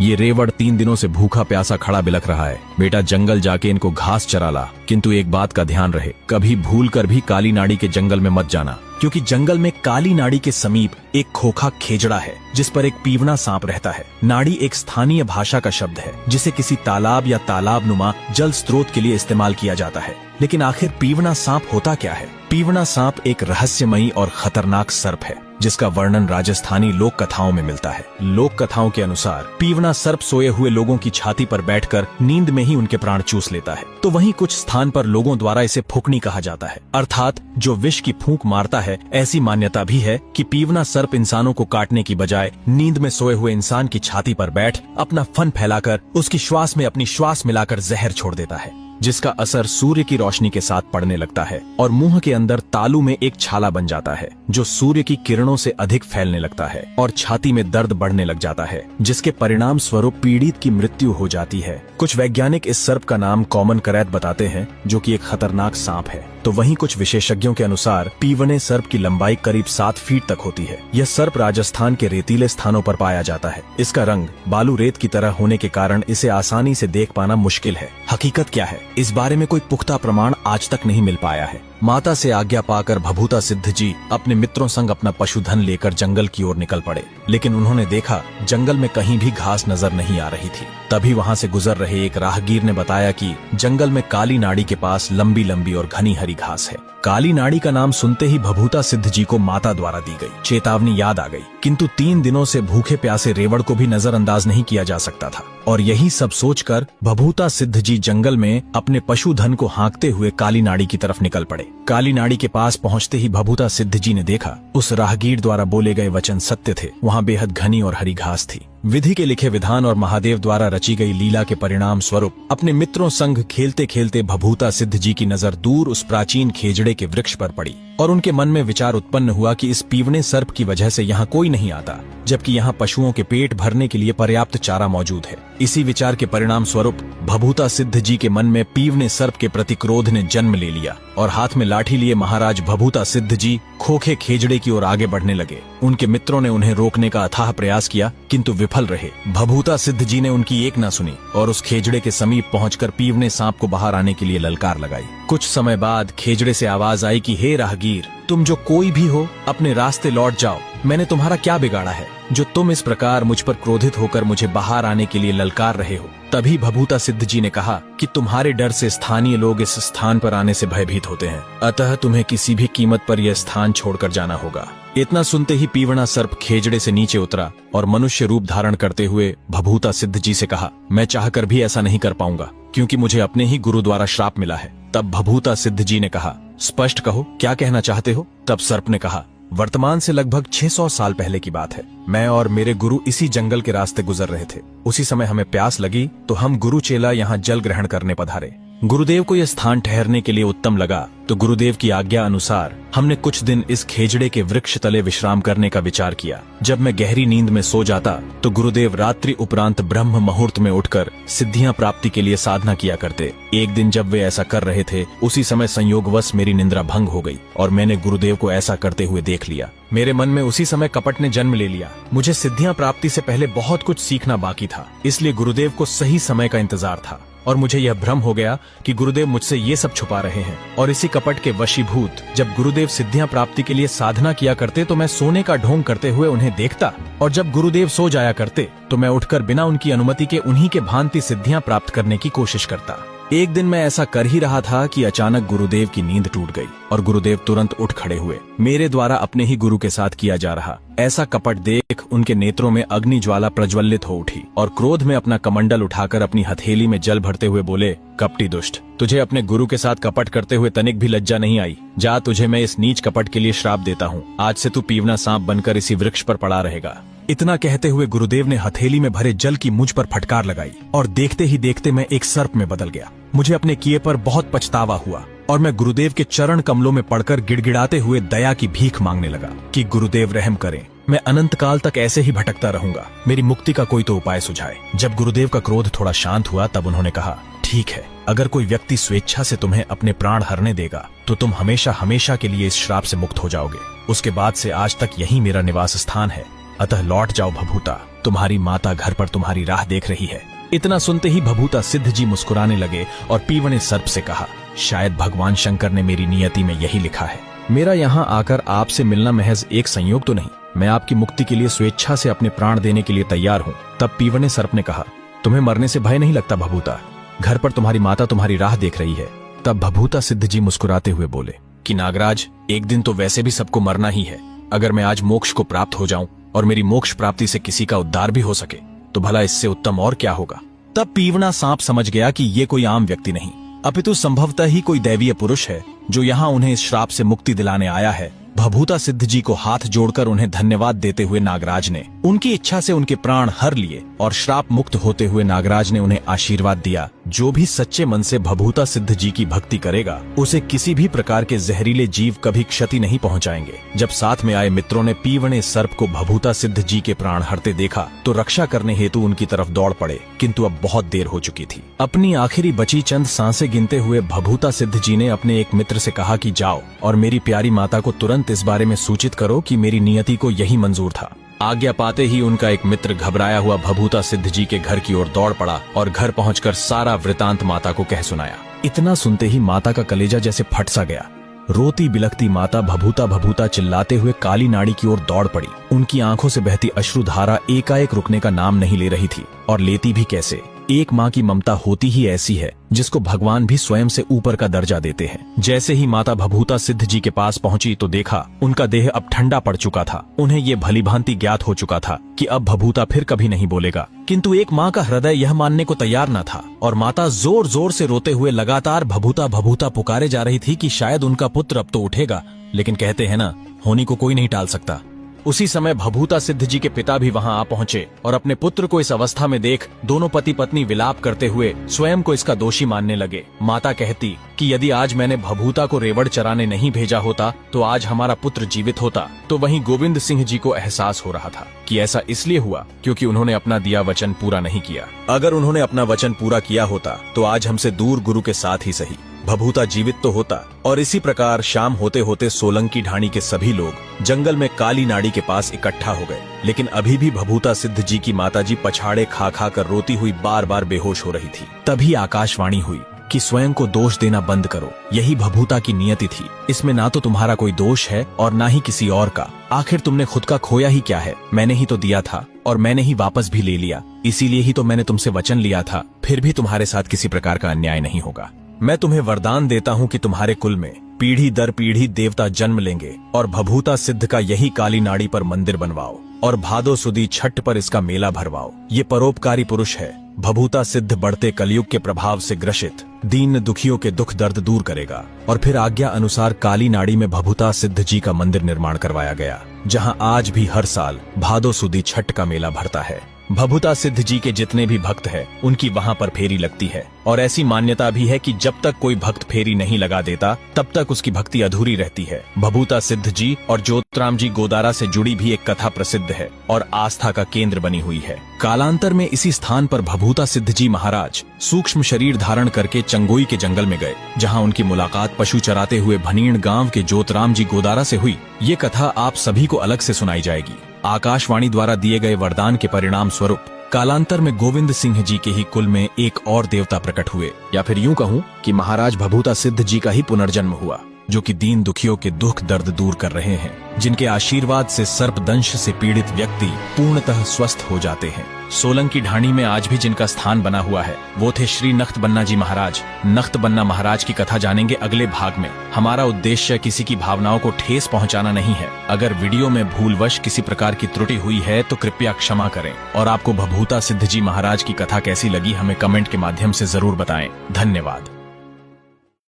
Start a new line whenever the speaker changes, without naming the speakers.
ये रेवड़ 3 दिनों से भूखा प्यासा खड़ा बिलख रहा है। बेटा जंगल जाके इनको घास चरा ला, किंतु एक बात का ध्यान रहे, कभी भूल कर भी काली नाड़ी के जंगल में मत जाना, क्योंकि जंगल में काली नाड़ी के समीप एक खोखा खेजड़ा है जिस पर एक पीवना सांप रहता है। नाड़ी एक स्थानीय भाषा का शब्द है जिसे किसी तालाब या तालाब नुमा जल स्रोत के लिए इस्तेमाल किया जाता है। लेकिन आखिर पीवना सांप होता क्या है? पीवना सांप एक रहस्यमयी और खतरनाक सर्प है जिसका वर्णन राजस्थानी लोक कथाओं में मिलता है। लोक कथाओं के अनुसार पीवना सर्प सोए हुए लोगों की छाती पर बैठकर नींद में ही उनके प्राण चूस लेता है। तो वहीं कुछ स्थान पर लोगों द्वारा इसे फूकनी कहा जाता है, अर्थात जो विष की फूंक मारता है। ऐसी मान्यता भी है कि पीवना सर्प इंसानों को काटने की बजाय नींद में सोए हुए इंसान की छाती पर बैठ अपना फन फैलाकर उसकी श्वास में अपनी श्वास मिलाकर जहर छोड़ देता है, जिसका असर सूर्य की रोशनी के साथ पड़ने लगता है और मुंह के अंदर तालू में एक छाला बन जाता है जो सूर्य की किरणों से अधिक फैलने लगता है और छाती में दर्द बढ़ने लग जाता है, जिसके परिणाम स्वरूप पीड़ित की मृत्यु हो जाती है। कुछ वैज्ञानिक इस सर्प का नाम कॉमन करैत बताते हैं, जो कि एक खतरनाक सांप है। तो वहीं कुछ विशेषज्ञों के अनुसार पीवने सर्प की लंबाई करीब 7 फीट तक होती है। यह सर्प राजस्थान के रेतीले स्थानों पर पाया जाता है। इसका रंग बालू रेत की तरह होने के कारण इसे आसानी से देख पाना मुश्किल है। हकीकत क्या है, इस बारे में कोई पुख्ता प्रमाण आज तक नहीं मिल पाया है। माता से आज्ञा पाकर भभूता सिद्ध जी अपने मित्रों संग अपना पशुधन लेकर जंगल की ओर निकल पड़े, लेकिन उन्होंने देखा जंगल में कहीं भी घास नजर नहीं आ रही थी। तभी वहां से गुजर रहे एक राहगीर ने बताया कि जंगल में काली नाड़ी के पास लंबी लंबी और घनी हरी घास है। काली नाड़ी का नाम सुनते ही भभूता सिद्ध जी को माता द्वारा दी गई चेतावनी याद आ गई, किंतु 3 दिनों से भूखे प्यासे रेवड़ को भी नजरअंदाज नहीं किया जा सकता था। और यही सब सोचकर भभूता सिद्ध जी जंगल में अपने पशुधन को हाँकते हुए काली नाड़ी की तरफ निकल पड़े। काली नाड़ी के पास पहुंचते ही भभूता सिद्ध जी ने देखा उस राहगीर द्वारा बोले गए वचन सत्य थे। वहां बेहद घनी और हरी घास थी। विधि के लिखे विधान और महादेव द्वारा रची गई लीला के परिणाम स्वरूप अपने मित्रों संग खेलते खेलते भभूता सिद्ध जी की नजर दूर उस प्राचीन खेजड़े के वृक्ष पर पड़ी और उनके मन में विचार उत्पन्न हुआ कि इस पीवने सर्प की वजह से यहाँ कोई नहीं आता, जबकि यहाँ पशुओं के पेट भरने के लिए पर्याप्त चारा मौजूद है। इसी विचार के परिणाम स्वरूप भभूता सिद्ध जी के मन में पीवने सर्प के प्रति क्रोध ने जन्म ले लिया और हाथ में लाठी लिए महाराज भभूता सिद्ध जी खोखे खेजड़े की ओर आगे बढ़ने लगे। उनके मित्रों ने उन्हें रोकने का अथाह प्रयास किया, किंतु विफल रहे। भभूता सिद्ध जी ने उनकी एक न सुनी और उस खेजड़े के समीप पहुंचकर पीवने सांप को बाहर आने के लिए ललकार लगाई। कुछ समय बाद खेजड़े से आवाज आई कि हे राहगीर, तुम जो कोई भी हो अपने रास्ते लौट जाओ। मैंने तुम्हारा क्या बिगाड़ा है जो तुम इस प्रकार मुझ पर क्रोधित होकर मुझे बाहर आने के लिए ललकार रहे हो? तभी भभूता सिद्ध जी ने कहा कि तुम्हारे डर से स्थानीय लोग इस स्थान पर आने से भयभीत होते हैं, अतः तुम्हें किसी भी कीमत पर यह स्थान छोड़कर जाना होगा। इतना सुनते ही पीवना सर्प खेजड़े से नीचे उतरा और मनुष्य रूप धारण करते हुए भभूता सिद्ध जी से कहा, मैं चाहकर भी ऐसा नहीं कर पाऊंगा क्योंकि मुझे अपने ही गुरु द्वारा श्राप मिला है। तब भभूता सिद्ध जी ने कहा, स्पष्ट कहो क्या कहना चाहते हो? तब सर्प ने कहा, वर्तमान से लगभग 600 साल पहले की बात है। मैं और मेरे गुरु इसी जंगल के रास्ते गुजर रहे थे। उसी समय हमें प्यास लगी तो हम गुरु चेला यहाँ जल ग्रहण करने पधारे। गुरुदेव को यह स्थान ठहरने के लिए उत्तम लगा तो गुरुदेव की आज्ञा अनुसार हमने कुछ दिन इस खेजड़े के वृक्ष तले विश्राम करने का विचार किया। जब मैं गहरी नींद में सो जाता तो गुरुदेव रात्रि उपरांत ब्रह्म मुहूर्त में उठकर सिद्धियां प्राप्ति के लिए साधना किया करते। एक दिन जब वे ऐसा कर रहे थे, उसी समय संयोगवश मेरी निंद्रा भंग हो गई और मैंने गुरुदेव को ऐसा करते हुए देख लिया। मेरे मन में उसी समय कपट ने जन्म ले लिया। मुझे सिद्धियां प्राप्ति से पहले बहुत कुछ सीखना बाकी था, इसलिए गुरुदेव को सही समय का इंतजार था और मुझे यह भ्रम हो गया कि गुरुदेव मुझसे ये सब छुपा रहे हैं। और इसी कपट के वशीभूत जब गुरुदेव सिद्धियां प्राप्ति के लिए साधना किया करते तो मैं सोने का ढोंग करते हुए उन्हें देखता, और जब गुरुदेव सो जाया करते तो मैं उठकर बिना उनकी अनुमति के उन्हीं के भांति सिद्धियां प्राप्त करने की कोशिश करता। एक दिन मैं ऐसा कर ही रहा था कि अचानक गुरुदेव की नींद टूट गई और गुरुदेव तुरंत उठ खड़े हुए। मेरे द्वारा अपने ही गुरु के साथ किया जा रहा ऐसा कपट देख उनके नेत्रों में अग्नि ज्वाला प्रज्वलित हो उठी और क्रोध में अपना कमंडल उठाकर अपनी हथेली में जल भरते हुए बोले, कपटी दुष्ट, तुझे अपने गुरु के साथ कपट करते हुए तनिक भी लज्जा नहीं आई? जा, तुझे मैं इस नीच कपट के लिए श्राप देता हूँ। आज से तू पीवना सांप बनकर इसी वृक्ष पर पड़ा रहेगा। इतना कहते हुए गुरुदेव ने हथेली में भरे जल की मुझ पर फटकार लगाई और देखते ही देखते मैं एक सर्प में बदल गया। मुझे अपने किए पर बहुत पछतावा हुआ और मैं गुरुदेव के चरण कमलों में पड़कर गिड़गिड़ाते हुए दया की भीख मांगने लगा कि गुरुदेव रहम करें, मैं अनंत काल तक ऐसे ही भटकता रहूंगा, मेरी मुक्ति का कोई तो उपाय सुझाए। जब गुरुदेव का क्रोध थोड़ा शांत हुआ तब उन्होंने कहा, ठीक है, अगर कोई व्यक्ति स्वेच्छा से तुम्हें अपने प्राण हरने देगा तो तुम हमेशा हमेशा के लिए इस श्राप से मुक्त हो जाओगे। उसके बाद से आज तक यही मेरा निवास स्थान है। अतः लौट जाओ भभूता, तुम्हारी माता घर पर तुम्हारी राह देख रही है। इतना सुनते ही भभूता सिद्ध जी मुस्कुराने लगे और पीवने सर्प से कहा, शायद भगवान शंकर ने मेरी नियति में यही लिखा है। मेरा यहाँ आकर आपसे मिलना महज एक संयोग तो नहीं, मैं आपकी मुक्ति के लिए स्वेच्छा से अपने प्राण देने के लिए तैयार हूँ। तब पीवने सर्प ने कहा, तुम्हें मरने से भय नहीं लगता भभूता? घर पर तुम्हारी माता तुम्हारी राह देख रही है। तब भभूता सिद्ध जी मुस्कुराते हुए बोले कि नागराज, एक दिन तो वैसे भी सबको मरना ही है। अगर मैं आज मोक्ष को प्राप्त हो जाऊं और मेरी मोक्ष प्राप्ति से किसी का उद्धार भी हो सके तो भला इससे उत्तम और क्या होगा। तब पीवना सांप समझ गया कि ये कोई आम व्यक्ति नहीं, अपितु संभवतः ही कोई दैवीय पुरुष है जो यहाँ उन्हें इस श्राप से मुक्ति दिलाने आया है। भभूता सिद्ध जी को हाथ जोड़कर उन्हें धन्यवाद देते हुए नागराज ने उनकी इच्छा से उनके प्राण हर लिए और श्राप मुक्त होते हुए नागराज ने उन्हें आशीर्वाद दिया, जो भी सच्चे मन से भभूता सिद्ध जी की भक्ति करेगा उसे किसी भी प्रकार के जहरीले जीव कभी क्षति नहीं पहुंचाएंगे। जब साथ में आए मित्रों ने पीवने सर्प को भभूता सिद्ध जी के प्राण हरते देखा तो रक्षा करने हेतु उनकी तरफ दौड़ पड़े, किंतु अब बहुत देर हो चुकी थी। अपनी आखिरी बची चंद सांसें गिनते हुए भभूता सिद्ध जी ने अपने एक मित्र से कहा कि जाओ और मेरी प्यारी माता को तुरंत इस बारे में सूचित करो कि मेरी नियति को यही मंजूर था। आज्ञा पाते ही उनका एक मित्र घबराया हुआ भभूता सिद्ध जी के घर की ओर दौड़ पड़ा और घर पहुंचकर सारा वृतांत माता को कह सुनाया। इतना सुनते ही माता का कलेजा जैसे फट सा गया। रोती बिलखती माता भभूता भभूता चिल्लाते हुए काली नाड़ी की ओर दौड़ पड़ी। उनकी आंखों से बहती अश्रुधारा एकाएक रुकने का नाम नहीं ले रही थी, और लेती भी कैसे। एक माँ की ममता होती ही ऐसी है जिसको भगवान भी स्वयं से ऊपर का दर्जा देते हैं। जैसे ही माता भभूता सिद्ध जी के पास पहुंची तो देखा उनका देह अब ठंडा पड़ चुका था। उन्हें ये भलीभांति ज्ञात हो चुका था कि अब भभूता फिर कभी नहीं बोलेगा, किंतु एक माँ का हृदय यह मानने को तैयार न था और माता जोर जोर से रोते हुए लगातार भभूता भभूता पुकारे जा रही थी कि शायद उनका पुत्र अब तो उठेगा, लेकिन कहते हैं ना, होनी को कोई नहीं टाल सकता। उसी समय भभूता सिद्ध जी के पिता भी वहां आ पहुंचे और अपने पुत्र को इस अवस्था में देख दोनों पति पत्नी विलाप करते हुए स्वयं को इसका दोषी मानने लगे। माता कहती कि यदि आज मैंने भभूता को रेवड़ चराने नहीं भेजा होता तो आज हमारा पुत्र जीवित होता। तो वहीं गोविंद सिंह जी को एहसास हो रहा था कि ऐसा इसलिए हुआ क्योंकि उन्होंने अपना दिया वचन पूरा नहीं किया। अगर उन्होंने अपना वचन पूरा किया होता तो आज हमसे दूर गुरु के साथ ही सही भभूता जीवित तो होता। और इसी प्रकार शाम होते होते सोलंकी ढाणी के सभी लोग जंगल में काली नाड़ी के पास इकट्ठा हो गए, लेकिन अभी भी भभूता सिद्ध जी की माताजी पछाड़े खा खा कर रोती हुई बार बार बेहोश हो रही थी। तभी आकाशवाणी हुई कि स्वयं को दोष देना बंद करो, यही भभूता की नियति थी। इसमें ना तो तुम्हारा कोई दोष है और ना ही किसी और का। आखिर तुमने खुद का खोया ही क्या है? मैंने ही तो दिया था और मैंने ही वापस भी ले लिया, इसीलिए ही तो मैंने तुमसे वचन लिया था। फिर भी तुम्हारे साथ किसी प्रकार का अन्याय नहीं होगा। मैं तुम्हें वरदान देता हूँ कि तुम्हारे कुल में पीढ़ी दर पीढ़ी देवता जन्म लेंगे और भभूता सिद्ध का यही काली नाड़ी पर मंदिर बनवाओ और भादो सुदी छठ पर इसका मेला भरवाओ। ये परोपकारी पुरुष है। भभूता सिद्ध बढ़ते कलयुग के प्रभाव से ग्रसित दीन दुखियों के दुख दर्द दूर करेगा। और फिर आज्ञा अनुसार काली नाड़ी में भभूता सिद्ध जी का मंदिर निर्माण करवाया गया, जहाँ आज भी हर साल भादो सुदी छठ का मेला भरता है। भभूता सिद्ध जी के जितने भी भक्त हैं, उनकी वहाँ पर फेरी लगती है और ऐसी मान्यता भी है कि जब तक कोई भक्त फेरी नहीं लगा देता तब तक उसकी भक्ति अधूरी रहती है। भभूता सिद्ध जी और ज्योतराम जी गोदारा से जुड़ी भी एक कथा प्रसिद्ध है और आस्था का केंद्र बनी हुई है। कालांतर में इसी स्थान पर भभूता सिद्ध जी महाराज सूक्ष्म शरीर धारण करके चंगोई के जंगल में गए, जहाँ उनकी मुलाकात पशु चराते हुए भनीण गांव के ज्योतराम जी गोदारा से हुई। ये कथा आप सभी को अलग से सुनाई जाएगी। आकाशवाणी द्वारा दिए गए वरदान के परिणाम स्वरूप कालांतर में गोविंद सिंह जी के ही कुल में एक और देवता प्रकट हुए, या फिर यूं कहूं कि महाराज भभूता सिद्ध जी का ही पुनर्जन्म हुआ, जो कि दीन दुखियों के दुख दर्द दूर कर रहे हैं, जिनके आशीर्वाद से सर्पदंश से पीड़ित व्यक्ति पूर्णतः स्वस्थ हो जाते हैं। सोलंकी ढाणी में आज भी जिनका स्थान बना हुआ है वो थे श्री नख्तबन्ना जी महाराज। नख्तबन्ना महाराज की कथा जानेंगे अगले भाग में। हमारा उद्देश्य किसी की भावनाओं को ठेस पहुंचाना नहीं है। अगर वीडियो में भूलवश किसी प्रकार की त्रुटि हुई है तो कृपया क्षमा करें। और आपको भभूता सिद्ध जी महाराज की कथा कैसी लगी हमें कमेंट के माध्यम से जरूर बताएं। धन्यवाद।